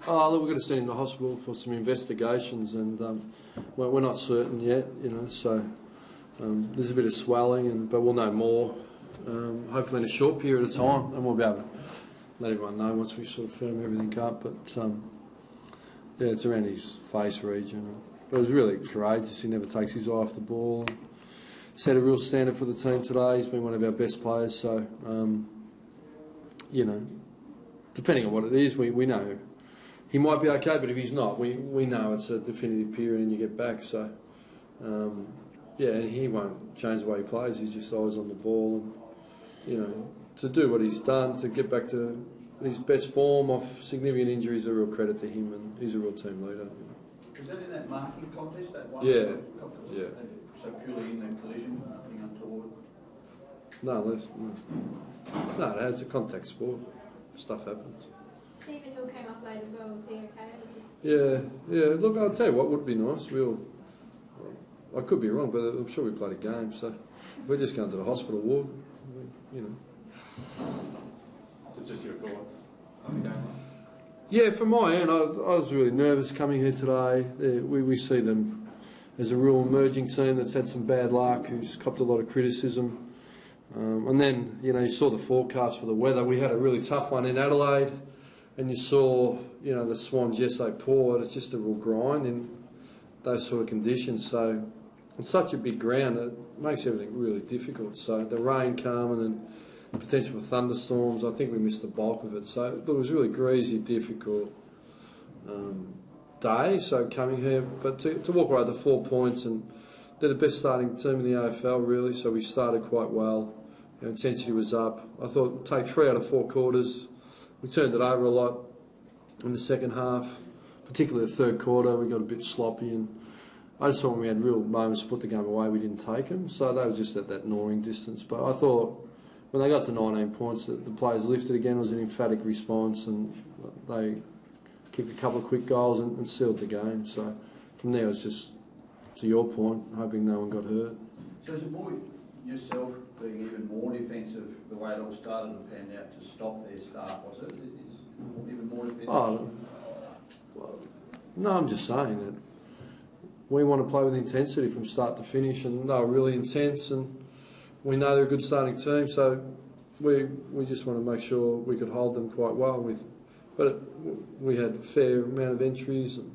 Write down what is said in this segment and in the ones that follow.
Oh, look, we've got to send him to hospital for some investigations, and we're not certain yet, you know. So there's a bit of swelling, but we'll know more hopefully in a short period of time, and we'll be able to let everyone know once we sort of firm everything up. But yeah, it's around his face region. But it was really courageous. He never takes his eye off the ball. Set a real standard for the team today. He's been one of our best players. So you know, depending on what it is, we know he might be okay, but if he's not, we know it's a definitive period and you get back. So yeah, and he won't change the way he plays. He's just always on the ball, and you know, to do what he's done, to get back to his best form off significant injuries, is a real credit to him, and he's a real team leader. You know. Was that in that marking contest? That one? Yeah. Yeah. So purely in that collision, nothing untoward. No, it's a contact sport. Stuff happens. Stephen Hill came off late as well. Was he okay? Yeah. Look, I'll tell you what would be nice. I could be wrong, but I'm sure we played a game. So we're just going to the hospital ward. You know. So just your thoughts on the game? Yeah, from my end, I was really nervous coming here today. We see them as a real emerging team that's had some bad luck, who's copped a lot of criticism. And then, you know, you saw the forecast for the weather. We had a really tough one in Adelaide, and you saw, you know, the Swans yesterday poured. It's just a real grind in those sort of conditions. So on such a big ground, it makes everything really difficult. So the rain coming and potential for thunderstorms, I think we missed the bulk of it. So it was really greasy, difficult day. So coming here, but to walk away with the 4 points, and they're the best starting team in the AFL really. So we started quite well. Our intensity was up. I thought take 3 out of 4 quarters. We turned it over a lot in the second half, particularly the third quarter. We got a bit sloppy, and I just thought when we had real moments to put the game away, we didn't take them. So they were just at that gnawing distance. But I thought when they got to 19 points, the players lifted again. It was an emphatic response, and they kicked a couple of quick goals and sealed the game. So from there, it was just, to your point, hoping no one got hurt. So is it more yourself being even more defensive, the way it all started and panned out to stop their start, was it? Is even more defensive? Oh, well, no, I'm just saying that we want to play with intensity from start to finish, and they were really intense, and we know they're a good starting team, so we just want to make sure we could hold them quite well. We had a fair amount of entries, and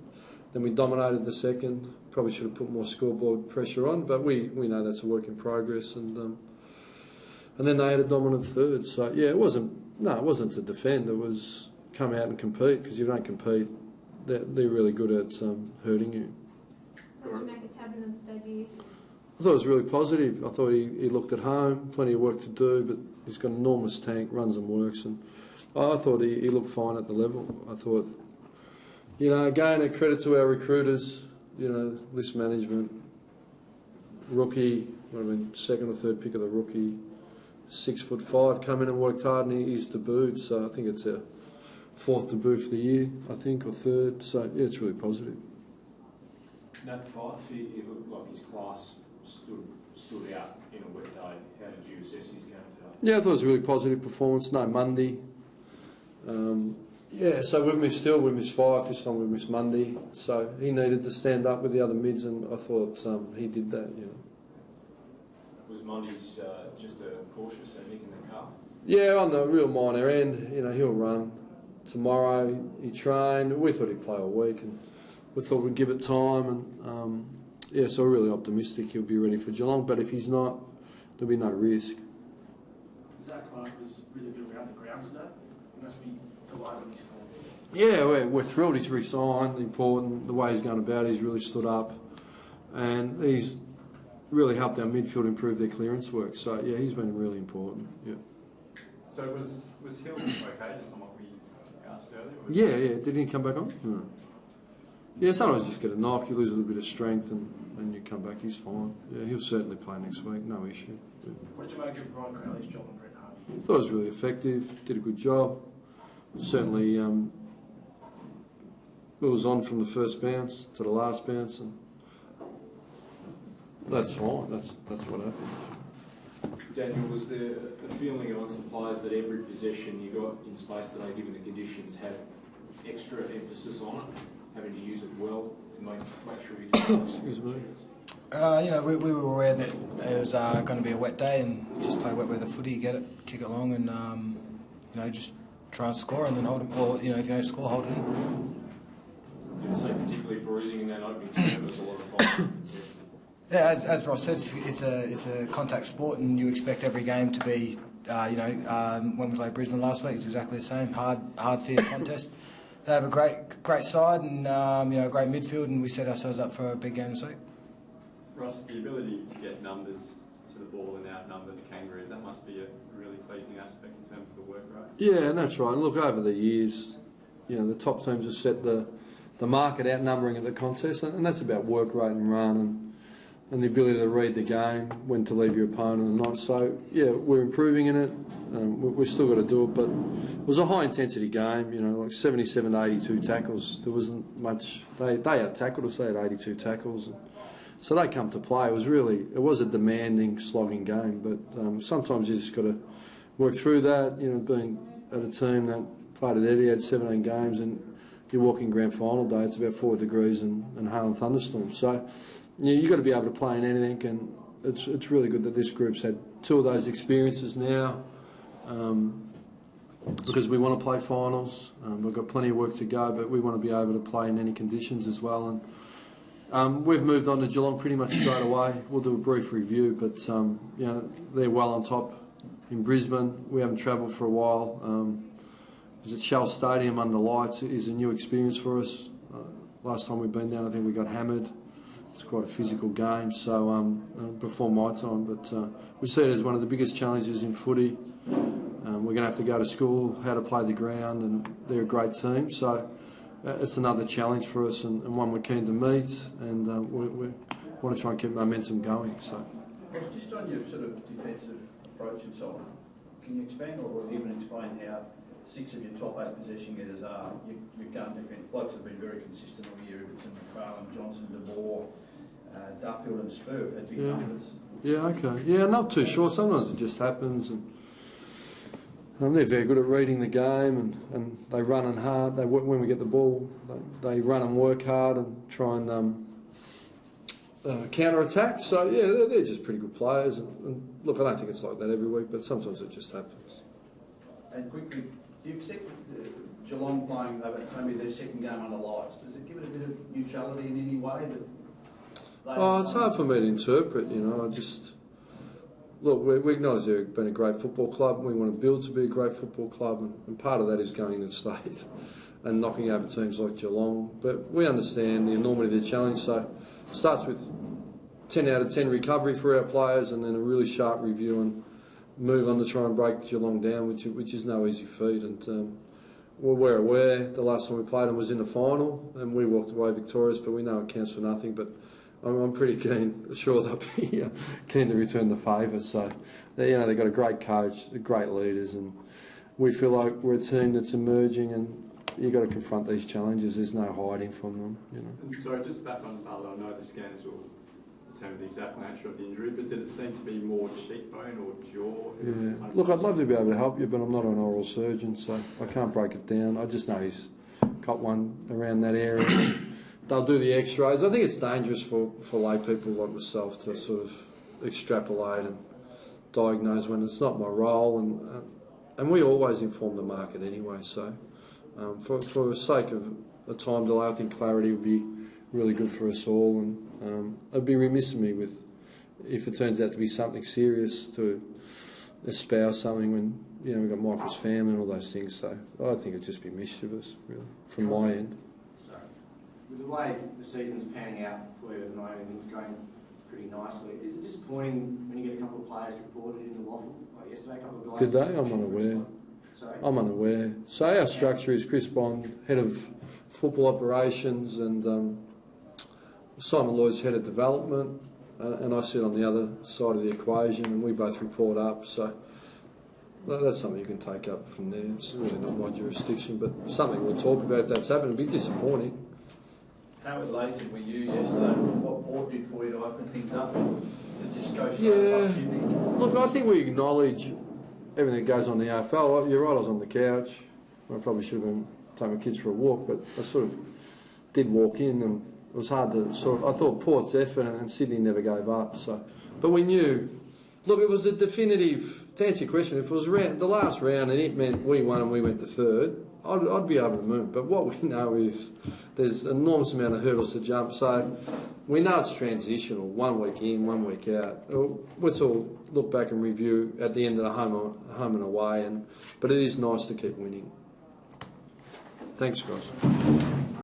then we dominated the second. Probably should have put more scoreboard pressure on, but we know that's a work in progress, and then they had a dominant third. So yeah, it wasn't to defend. It was come out and compete, because if you don't compete, they're really good at hurting you. How did you make a Tabern's debut? I thought it was really positive. I thought he looked at home, plenty of work to do, but he's got an enormous tank, runs and works, and I thought he looked fine at the level. I thought, you know, again, a credit to our recruiters, you know, list management, rookie, would have been second or third pick of the rookie, 6'5", come in and worked hard, and he's debuted, so I think it's our 4th debut for the year, I think, or 3rd, so yeah, it's really positive. Nat Fife, he looked like his class stood out in a wet day. How did you assess his game today? Yeah, I thought it was a really positive performance. No Monday. Yeah, so we've missed Fife. This time we've missed Monday. So he needed to stand up with the other mids, and I thought he did that. You know. Was Mondy's just a cautious nick in the calf? Yeah, on the real minor end. You know, he'll run tomorrow. He trained. We thought he'd play all week, and we thought we'd give it time. And yeah, so we're really optimistic he'll be ready for Geelong. But if he's not, there'll be no risk. Zach Clark was really good around the ground today. He must be delighted when he's called. Yeah, we're thrilled he's re-signed. Important, the way he's going about it, he's really stood up, and he's really helped our midfield improve their clearance work. So yeah, he's been really important. Yeah. So was Hill okay, just on what we asked earlier? Yeah. Did he come back on? No. Yeah, sometimes you just get a knock, you lose a little bit of strength, and you come back. He's fine. Yeah, he'll certainly play next week. No issue. Yeah. What did you make of Ryan Crowley's job on Brett Harvey? Thought it was really effective. Did a good job. Certainly, it was on from the first bounce to the last bounce, and that's fine. That's what happens. Daniel, was there a feeling amongst the players that every possession you got in space today, given the conditions, had extra emphasis on it, having to use it well to make sure you do Excuse me. We were aware that it was going to be a wet day and just play wet weather footy, get it, kick it long, and just try and score and then hold them. Or if you don't score, hold it in. Didn't see particularly bruising in that opening term. There was a lot of time. Yeah, as Ross said, it's a contact sport, and you expect every game to be. When we played Brisbane last week, it's exactly the same. Hard, fierce contest. They have a great side and a great midfield, and we set ourselves up for a big game this week. Ross, the ability to get numbers to the ball and outnumber the Kangaroos, that must be a really pleasing aspect in terms of the work rate. Yeah, and that's right. And look, over the years, the top teams have set the market outnumbering at the contest, and that's about work rate and run and the ability to read the game, when to leave your opponent and not. So, yeah, we're improving in it. We've still got to do it, but it was a high-intensity game, like 77 to 82 tackles. There wasn't much. They out-tackled us. They had 82 tackles. So they come to play. It was a demanding, slogging game, but sometimes you just got to work through that. Being at a team that played at Etihad 17 games, and you walk in grand final day, it's about 4 degrees and hail and thunderstorms. So you've got to be able to play in anything, and it's really good that this group's had 2 of those experiences now, because we want to play finals. We've got plenty of work to go, but we want to be able to play in any conditions as well. And we've moved on to Geelong pretty much straight away. We'll do a brief review, but they're well on top in Brisbane. We haven't travelled for a while. Is it Shell Stadium under lights is a new experience for us. Last time we've been down, I think we got hammered. It's quite a physical game, so before my time. But we see it as one of the biggest challenges in footy. We're going to have to go to school how to play the ground, and they're a great team. So it's another challenge for us, and one we're keen to meet, and we want to try and keep momentum going. So, Just on your sort of defensive approach and so on, can you expand or even explain how 6 of your top 8 possession getters are? You've done different blokes have been very consistent all year. It's McFarlane, Johnson, DeBoer, Duffield and Spur have had big numbers. Yeah, okay. Yeah, not too sure. Sometimes it just happens. And they're very good at reading the game, and they run and hard. When we get the ball, they run and work hard and try and counter-attack. So, yeah, they're just pretty good players. And look, I don't think it's like that every week, but sometimes it just happens. And quickly, do you accept Geelong playing maybe their second game under lights? Does it give it a bit of neutrality in any way? It's hard for me to interpret, Look, we acknowledge they've been a great football club. We want to build to be a great football club, and part of that is going into the state and knocking over teams like Geelong. But we understand the enormity of the challenge, so it starts with 10 out of 10 recovery for our players, and then a really sharp review and move on to try and break Geelong down, which is no easy feat. And we're aware the last time we played them was in the final, and we walked away victorious, but we know it counts for nothing. But I'm pretty sure they'll be keen to return the favour. So, they've got a great coach, great leaders, and we feel like we're a team that's emerging, and you've got to confront these challenges. There's no hiding from them, And sorry, just back on Butler, I know the scans will determine the exact nature of the injury, but did it seem to be more cheekbone or jaw? Yeah. Look, I'd love to be able to help you, but I'm not an oral surgeon, so I can't break it down. I just know he's got one around that area. They'll do the x-rays. I think it's dangerous for lay people like myself to sort of extrapolate and diagnose when it's not my role, and we always inform the market anyway. So for the sake of a time delay, I think clarity would be really good for us all, and it'd be remiss of me if it turns out to be something serious to espouse something when we've got Michael's family and all those things. So I think it'd just be mischievous, really, from my end. With the way the season's panning out for you at the moment, it's going pretty nicely. Is it disappointing when you get a couple of players reported in the waffle? Like yesterday, a couple of guys... Did they? I'm unaware. Sorry? I'm unaware. So our structure is Chris Bond, head of football operations, and Simon Lloyd's head of development, and I sit on the other side of the equation, and we both report up. So that's something you can take up from there. It's really not my jurisdiction, but something we'll talk about if that's happening. It'd be disappointing. How elated were you yesterday? What Port did for you to open things up to just go straight past Sydney? Look, I think we acknowledge everything that goes on in the AFL. You're right, I was on the couch. I probably should have been take my kids for a walk, but I sort of did walk in, and it was hard to sort of. I thought Port's effort and Sydney never gave up. So, but we knew. Look, it was a definitive. To answer your question, if it was the last round and it meant we won and we went to third, I'd be over the moon. But what we know is there's an enormous amount of hurdles to jump. So we know it's transitional, 1 week in, 1 week out. Let's all look back and review at the end of the home and away. But it is nice to keep winning. Thanks, guys.